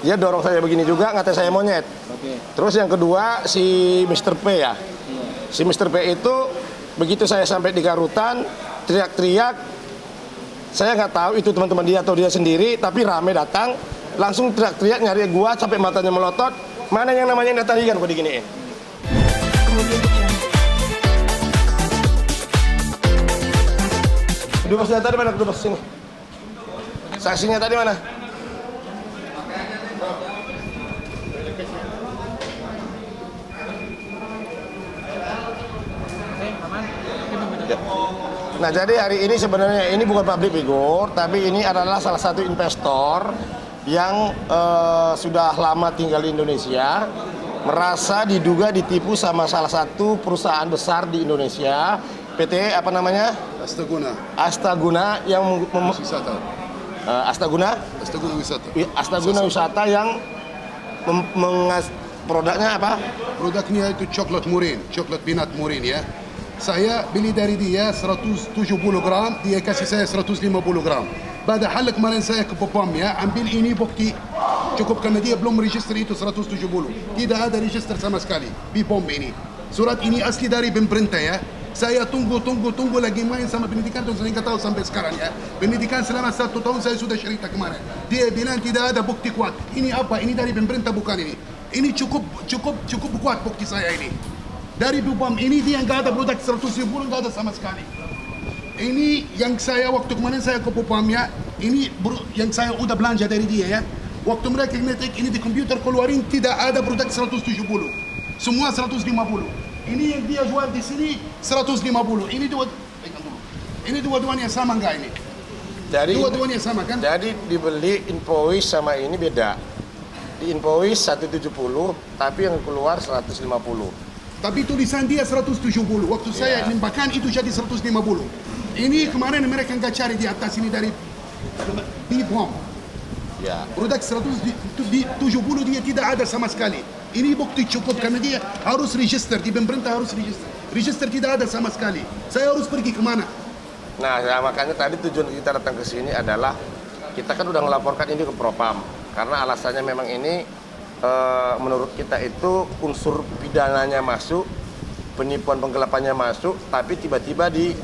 Dia dorong saya begini juga, ngatain saya monyet. Terus yang kedua si Mr. P ya. Si Mr. P itu begitu saya sampai di Garutan, teriak-teriak. Saya nggak tahu itu teman-teman dia atau dia sendiri, tapi rame datang, langsung teriak-teriak nyari gua sampai matanya melotot. Mana yang namanya tadi kan gua diginiin. Dubes tadi mana? Dubes sini. Saksinya tadi mana? Nah, jadi hari ini sebenarnya ini bukan public figure, tapi ini adalah salah satu investor yang sudah lama tinggal di Indonesia, merasa diduga ditipu sama salah satu perusahaan besar di Indonesia, PT apa namanya? Astaguna. Astaguna yang Wisata. Astaguna Wisata. Astaguna Wisata yang produknya apa? Produknya itu coklat murin, coklat peanut murin ya. Saya beli dari dia 170 gram, dia kasih saya 150 gram. Pada hal kemarin saya ke Popam ya, ambil ini bukti cukup karena dia belum register itu 170. Tidak ada register sama sekali di POM ini. Surat ini asli dari pemerintah ya. Saya tunggu lagi main sama pendidikan dan saya nggak tahu sampai sekarang ya. Pendidikan selama 1 tahun saya sudah cerita kemarin. Dia bilang tidak ada bukti kuat. Ini apa? Ini dari pemerintah bukan ini. Ini cukup kuat bukti saya ini. Dari Bupam ini dia nggak ada produk 110 nggak ada sama sekali. Ini yang saya waktu kemarin saya ke Bupam ya. Ini yang saya udah belanja dari dia ya. Waktu mereka ngetik ini di komputer keluarin tidak ada produk 170. Semua 150. Ini yang dia jual di sini 150. Ini dua-duanya sama nggak ini? Dua-duanya sama kan? Jadi dibeli invoice sama ini beda. Di invoice 170, tapi yang keluar 150. Tapi tulisan dia 170. Waktu saya limpahkan itu jadi 150. Ini kemarin mereka nggak cari di atas ini dari BPOM. Ya. Produk 170 dia tidak ada sama sekali. Ini bukti cukup karena dia harus register di pemerintah harus register. Register tidak ada sama sekali. Saya harus pergi kemana? Nah, ya, makanya tadi tujuan kita datang ke sini adalah kita kan udah melaporkan ini ke Propam karena alasannya memang ini menurut kita itu unsur pidananya masuk, penipuan penggelapannya masuk, tapi tiba-tiba di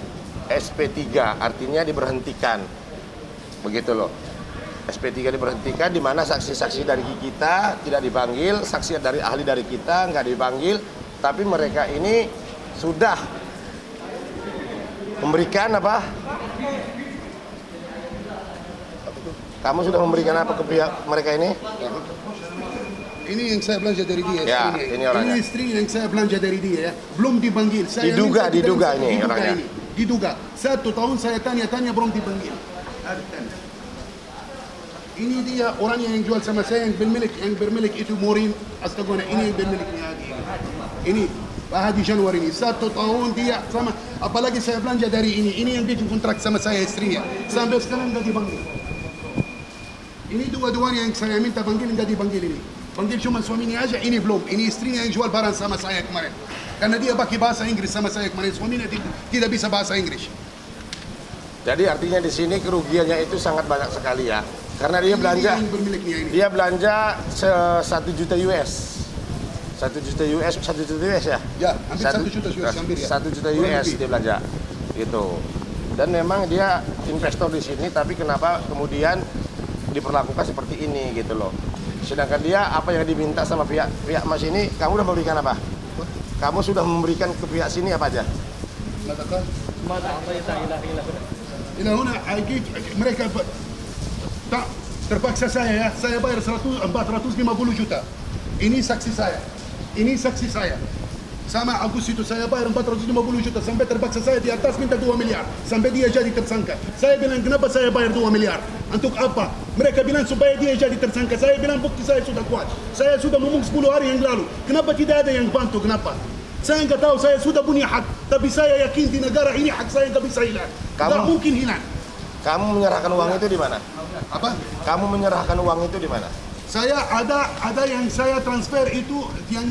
SP3, artinya diberhentikan. Begitu loh. SP3 diberhentikan, di mana saksi-saksi dari kita tidak dipanggil, saksi dari ahli dari kita nggak dipanggil, tapi mereka ini sudah memberikan apa? Kamu sudah memberikan apa ke pihak mereka ini? Ini yang saya belanja dari dia. Ya, ini orangnya. Ini istri yang saya belanja dari dia ya. Belum dipanggil. Saya diduga ini orangnya. Diduga. 1 tahun saya tanya-tanya belum dipanggil. Ini dia orangnya yang jual sama saya yang bermilik itu Morin Astaguna. Ini yang bermiliknya ini Pak Haji Januari ini 1 tahun dia sama. Apalagi saya belanja dari ini. Ini yang bikin kontrak sama saya istrinya. Sampai sekarang nggak dipanggil. Ini dua-duanya yang saya minta panggil nggak dipanggil ini. Panggil cuma suaminya aja, ini belum. Ini istrinya yang jual barang sama saya kemarin. Karena dia pakai bahasa Inggris sama saya kemarin. Suaminya tidak bisa bahasa Inggris. Jadi artinya di sini kerugiannya itu sangat banyak sekali ya. Karena dia belanja, dia belanja 1 juta US. 1 juta US ya? Ya, hampir 1 juta US hampir ya. 1 juta US dia belanja. Gitu. Dan memang dia investor di sini, tapi kenapa kemudian diperlakukan seperti ini gitu loh. Sedangkan dia apa yang diminta sama pihak Mas ini, kamu udah memberikan apa? Kamu sudah memberikan ke pihak sini apa aja? Katakan. Mereka tak terpaksa saya ya. Saya bayar 450 juta. Ini saksi saya. Ini saksi saya. Sama Agus itu saya bayar 450 juta sampai terpaksa saya di atas minta 2 miliar sampai dia jadi tersangka. Saya bilang kenapa saya bayar 2 miliar? Untuk apa? Mereka bilang supaya dia jadi tersangka. Saya bilang bukti saya sudah kuat. Saya sudah ngomong 10 hari yang lalu. Kenapa tidak ada yang bantu? Kenapa? Saya nggak tahu. Saya sudah punya hak. Tapi saya yakin di negara ini hak saya nggak bisa hilang. Nggak mungkin hilang. Kamu menyerahkan uang itu di mana? Apa? Kamu menyerahkan uang itu di mana? Saya ada yang saya transfer itu yang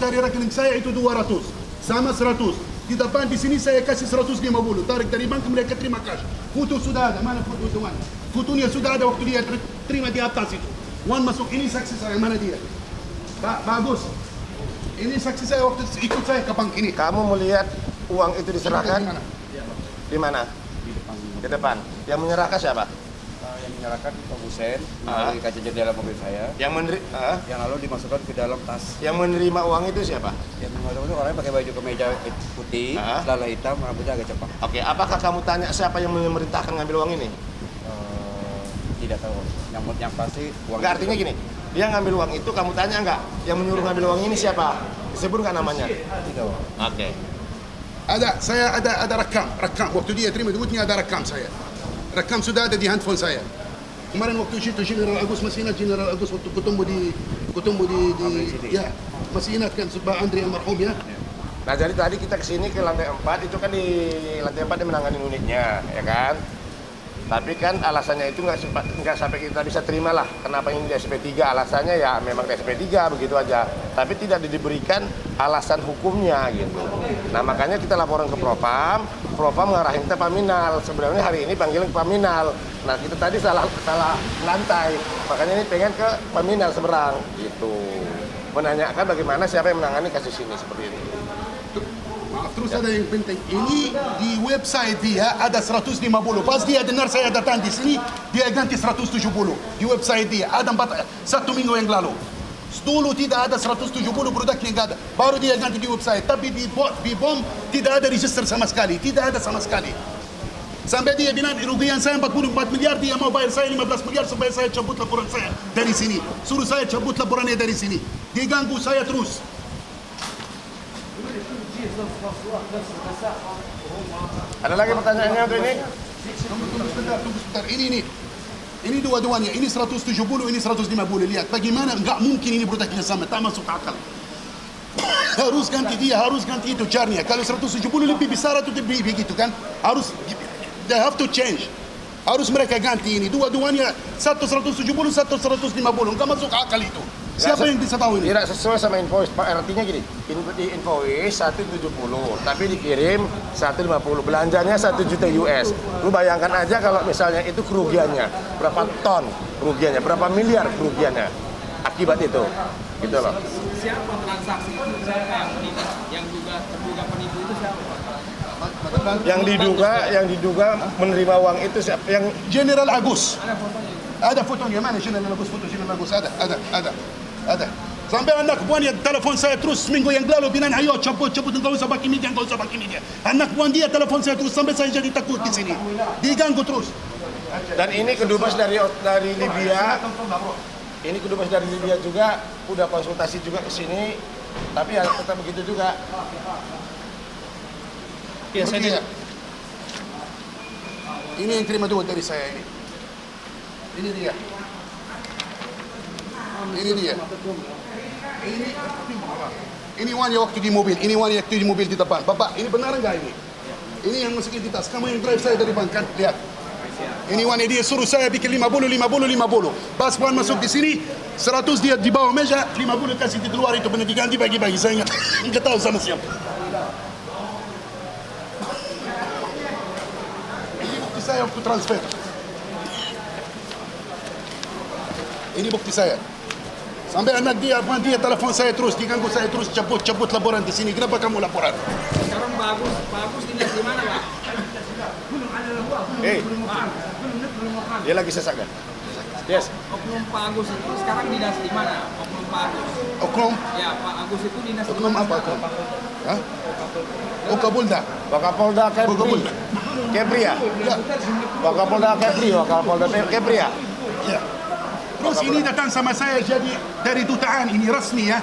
dari rekening saya itu 200 sama 100. Di depan di sini saya kasih 150. Tarik dari bank mereka terima cash. Foto sudah ada. Mana foto itu? Fotonya sudah ada waktu dia terima di atas itu. Wan masuk, ini saksi saya, mana dia? Bagus. Ini saksi saya waktu ikut saya ke bank ini. Kamu melihat uang itu diserahkan? Di mana? Di mana? Di depan. Di depan. Yang menyerahkan siapa? Yang menyerahkan Pak Husen melalui kaca jendela mobil saya. Yang Yang lalu dimasukkan ke dalam tas. menerima uang itu siapa? Yang menerima itu orangnya pakai baju kemeja putih, celana hitam, rambutnya agak cepat. Oke, apakah kamu tanya siapa yang memerintahkan ngambil uang ini? Tidak tahu. Yang pasti uang. Enggak, artinya gini, dia ngambil uang itu kamu tanya enggak? Yang menyuruh ngambil uang ini siapa? Disebut nggak namanya? Tidak. Oke. Saya ada rekam. Waktu dia terima duitnya ada rekam saya. Rekam sudah ada di handphone saya. Kemarin waktu itu General Agus masih ingat General Agus waktu ketemu di ya masih ingat kan Pak Andri almarhum ya. Nah, jadi tadi kita kesini ke lantai 4, itu kan di lantai 4 dia menangani unitnya, ya kan? Tapi kan alasannya itu nggak sampai kita bisa terima lah. Kenapa ini di SP3? Alasannya ya memang di SP3 begitu aja. Tapi tidak diberikan alasan hukumnya gitu. Nah, makanya kita laporan ke Propam. Propam ngarahin kita Paminal. Sebenarnya hari ini panggilan ke Paminal. Nah, kita tadi salah lantai. Makanya ini pengen ke Paminal seberang gitu. Menanyakan bagaimana siapa yang menangani kasus ini seperti itu. Maaf, terus ada yang penting. Ini di website dia ada 150. Pas dia dengar saya datang di sini, dia ganti 170. Di website dia ada 1 minggu yang lalu. Dulu tidak ada 170 produknya nggak ada. Baru dia ganti di website. Tapi di BOM tidak ada register sama sekali. Tidak ada sama sekali. Sampai dia bilang kerugian saya 44 miliar, dia mau bayar saya 15 miliar supaya saya cabut laporan saya dari sini. Suruh saya cabut laporannya dari sini. Dia ganggu saya terus. Ada lagi pertanyaannya untuk ini? Tunggu sebentar. Ini dua-duanya. Ini 170, ini 150. Lihat, bagaimana nggak mungkin ini produknya sama. Tak masuk akal. Harus ganti dia, harus ganti itu caranya. Kalau 170 lebih besar atau lebih begitu kan? Harus, they have to change. Harus mereka ganti ini. Dua-duanya, satu 170, satu 150. Nggak masuk akal itu. Siapa yang bisa tahu ini? Tidak sesuai sama invoice. Pak, artinya gini, di invoice 170, tapi dikirim 150. Belanjanya 1 juta US. Lu bayangkan aja kalau misalnya itu kerugiannya, berapa ton kerugiannya, berapa miliar kerugiannya akibat itu. Gitu loh. Siapa transaksi itu? Siapa yang terduga penipu itu siapa? Yang diduga menerima uang itu siapa? Yang General Agus. Ada fotonya. Ada fotonya. Mana General Agus? Foto General Agus. Ada. Sampai anak buah dia telepon saya terus seminggu yang lalu bilang ayo cabut engkau usah pakai media. Anak buah dia telepon saya terus sampai saya jadi takut di sini. Diganggu terus. dan ini kedubes dari Libya. Ini kedubes dari Libya juga udah konsultasi juga ke sini, tapi ya tetap begitu juga. Ya, saya Ini yang terima duit dari saya ini. Ini dia. Ini Wan yang waktu di mobil. Ini Wan yang waktu di mobil di depan. Bapak, ini benar enggak ini? Ini yang masukin di tas. Kamu yang drive saya dari bank kan? Lihat. Ini Wan dia suruh saya bikin 50. Pas Wan masuk di sini, 100 dia di bawah meja, 50 kasih di luar itu benar diganti bagi-bagi. Saya enggak tahu sama siapa. Ini bukti saya waktu transfer. Ini bukti saya. Sampai anak dia telepon saya terus, diganggu saya terus, cabut laporan di sini. Kenapa kamu laporan? sekarang bagus dinas di mana, Pak? Dia lagi sesak kan? Yes. Oknum Pak Agus itu sekarang dinas di mana? Oknum Pak Agus. Oknum? Ya, Pak Agus itu dinas di Oknum mana? apa oknum? Hah? Okabulda. Wakapolda Kepri. Wakapolda. Kepri ya? Ya. Wakapolda Kepri ya? Ya. Terus ini datang sama saya jadi dari dutaan ini resmi ya.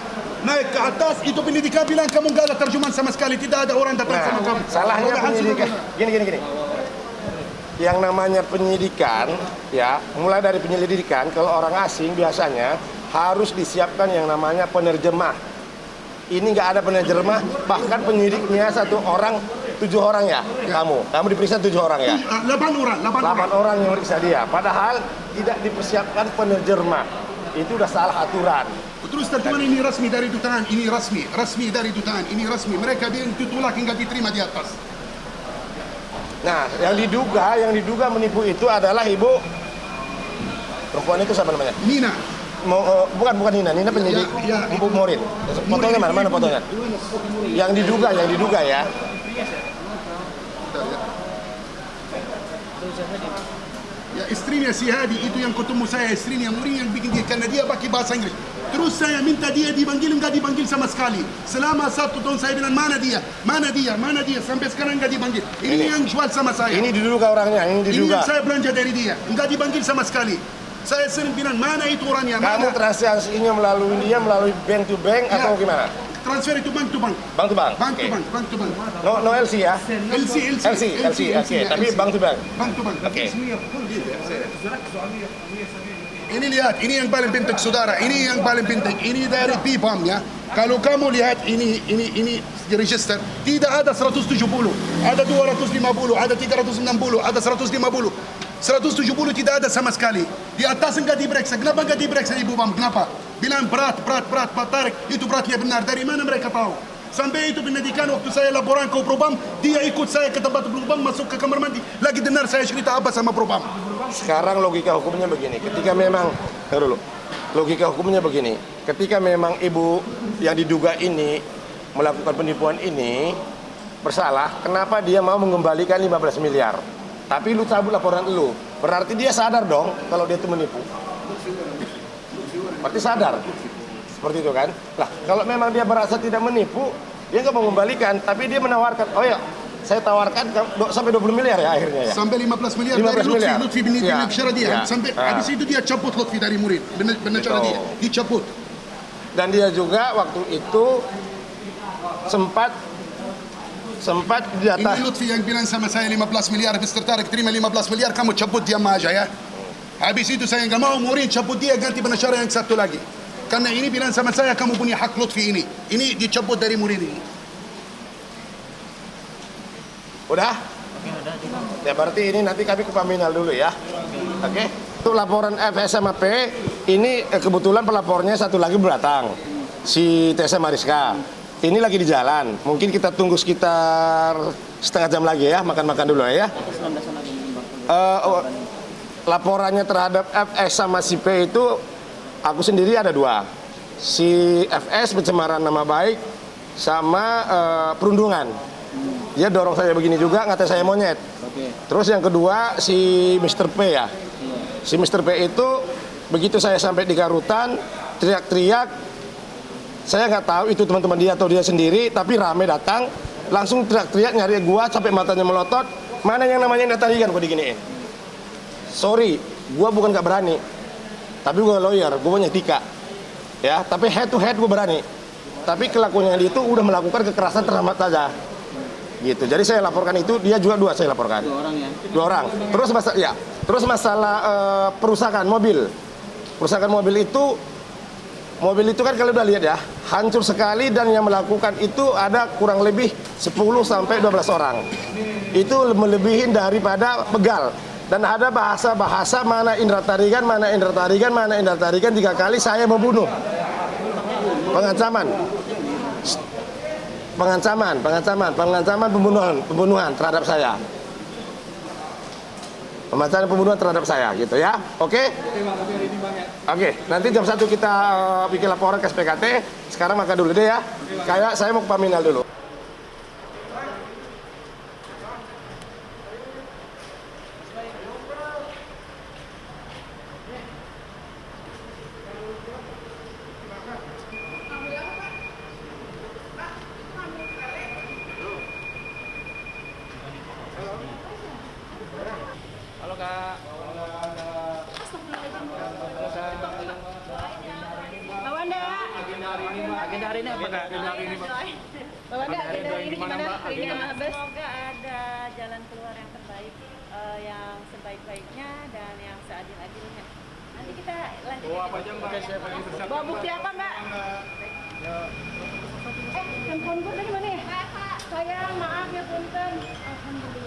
Naik ke atas itu pendidikan bilang kamu nggak ada terjemahan sama sekali, tidak ada orang datang sama kamu. Salahnya Mudah-mudahan penyidikan. sudah- Gini. Yang namanya penyidikan, ya, mulai dari penyelidikan, kalau orang asing biasanya harus disiapkan yang namanya penerjemah. Ini nggak ada penerjemah, bahkan penyidiknya 1 orang, 7 orang ya, kamu diperiksa 7 orang ya. 8 8 orang yang meriksa dia, padahal tidak dipersiapkan penerjemah. Itu udah salah aturan. Terus terjemahan ini resmi dari dutaan, ini resmi dari dutaan, ini resmi. Mereka bilang itu tolak hingga diterima di atas. Nah, yang diduga menipu itu adalah ibu perempuan itu siapa namanya? Nina. bukan Nina penyidik Bu Murin. Fotonya mana fotonya? Yang diduga ya. Ya istrinya si Hadi itu yang ketemu saya, istrinya Murin yang bikin dia karena dia pakai bahasa Inggris. Terus saya minta dia dipanggil, enggak dipanggil sama sekali. Selama 1 tahun saya bilang mana dia, sampai sekarang enggak dipanggil. Ini yang jual sama saya. Ini diduga orangnya, ini diduga. Ini yang saya belanja dari dia, enggak dipanggil sama sekali. Saya sering bilang mana itu orangnya. Kamu transaksinya melalui dia, melalui bank to bank atau gimana? Transfer itu bank to bank. Bank to bank. Bank to bank. No LC ya? LC. Tapi bank to bank. Bank to bank. Oke. Ini lihat, ini yang paling penting saudara, ini yang paling penting. Ini dari PPAM ya. Kalau kamu lihat ini register, tidak ada 170, ada 250, ada 360, ada 150. 170 tidak ada sama sekali. Di atas enggak diperiksa. Kenapa enggak diperiksa Ibu PAM? Kenapa? Bilang berat, Pak Tarik, itu beratnya benar. Dari mana mereka tahu? Sampai itu pendidikan waktu saya laporan ke Propam, dia ikut saya ke tempat Propam, masuk ke kamar mandi. Lagi dengar saya cerita apa sama Propam. Sekarang logika hukumnya begini, ketika memang ketika memang ibu yang diduga ini melakukan penipuan ini bersalah, kenapa dia mau mengembalikan 15 miliar? Tapi lu cabut laporan lu, berarti dia sadar dong kalau dia itu menipu. Berarti sadar, seperti itu kan? Lah, kalau memang dia merasa tidak menipu, dia nggak mau mengembalikan, tapi dia menawarkan, oh ya, saya tawarkan sampai 20 miliar ya akhirnya ya. Sampai 15 miliar 15 dari miliar. Lutfi bin cara dia. Ya. Sampai habis itu dia cabut Lutfi dari Murid. Benar cara dia. Dicabut. Dan dia juga waktu itu sempat di atas. Ini Lutfi yang bilang sama saya 15 miliar, habis tertarik terima 15 miliar, kamu cabut dia aja ya. Habis itu saya nggak mau Murid cabut dia, ganti pengacara yang satu lagi. Karena ini bilang sama saya, kamu punya hak Lutfi ini. Ini dicabut dari Murid ini. Udah? Ya berarti ini nanti kami ke Paminal dulu ya. Oke. Untuk laporan FS sama P, ini kebetulan pelapornya satu lagi datang. Si Tessa Mariska. Ini lagi di jalan. Mungkin kita tunggu sekitar setengah jam lagi ya, makan-makan dulu ya. Laporannya terhadap FS sama si P itu aku sendiri ada 2. Si FS pencemaran nama baik sama perundungan. Dia dorong saya begini juga, ngatain saya monyet. Terus yang kedua si Mr. P ya. Si Mr. P itu begitu saya sampai di Garutan, teriak-teriak. Saya nggak tahu itu teman-teman dia atau dia sendiri, tapi rame datang, langsung teriak-teriak nyari gua sampai matanya melotot. Mana yang namanya tarikan gua diginiin. Sorry, gua bukan nggak berani. Tapi gua lawyer, gua punya etika. Ya, tapi head to head gua berani. Tapi kelakuannya dia itu udah melakukan kekerasan terhadap saja. Gitu. Jadi saya laporkan itu, dia juga 2 saya laporkan. 2 orang ya. 2 orang. Terus masalah perusakan mobil. Perusakan mobil itu kan kalian udah lihat ya, hancur sekali dan yang melakukan itu ada kurang lebih 10 sampai 12 orang. Itu melebihin daripada begal. Dan ada bahasa-bahasa mana Indra Tarigan 3 kali saya membunuh. Pengancaman pembunuhan terhadap saya. Pengancaman pembunuhan terhadap saya gitu ya. Oke? Oke, nanti jam 1 kita bikin laporan ke SPKT. Sekarang makan dulu deh ya. Kayak saya mau ke Paminal dulu. Halo Kak. Mbak Wanda. Agenda hari ini apa Kak? Mbak Wanda, agenda hari ini gimana? Hari ini kemana, Bes? Semoga ada jalan keluar yang terbaik, yang sebaik-baiknya dan yang seadil-adilnya. Nanti kita lanjut. Bawa apa aja Mbak? Bawa bukti apa, Mbak? Handphone gue tadi mana ya? Sayang, maaf ya, punten. Alhamdulillah.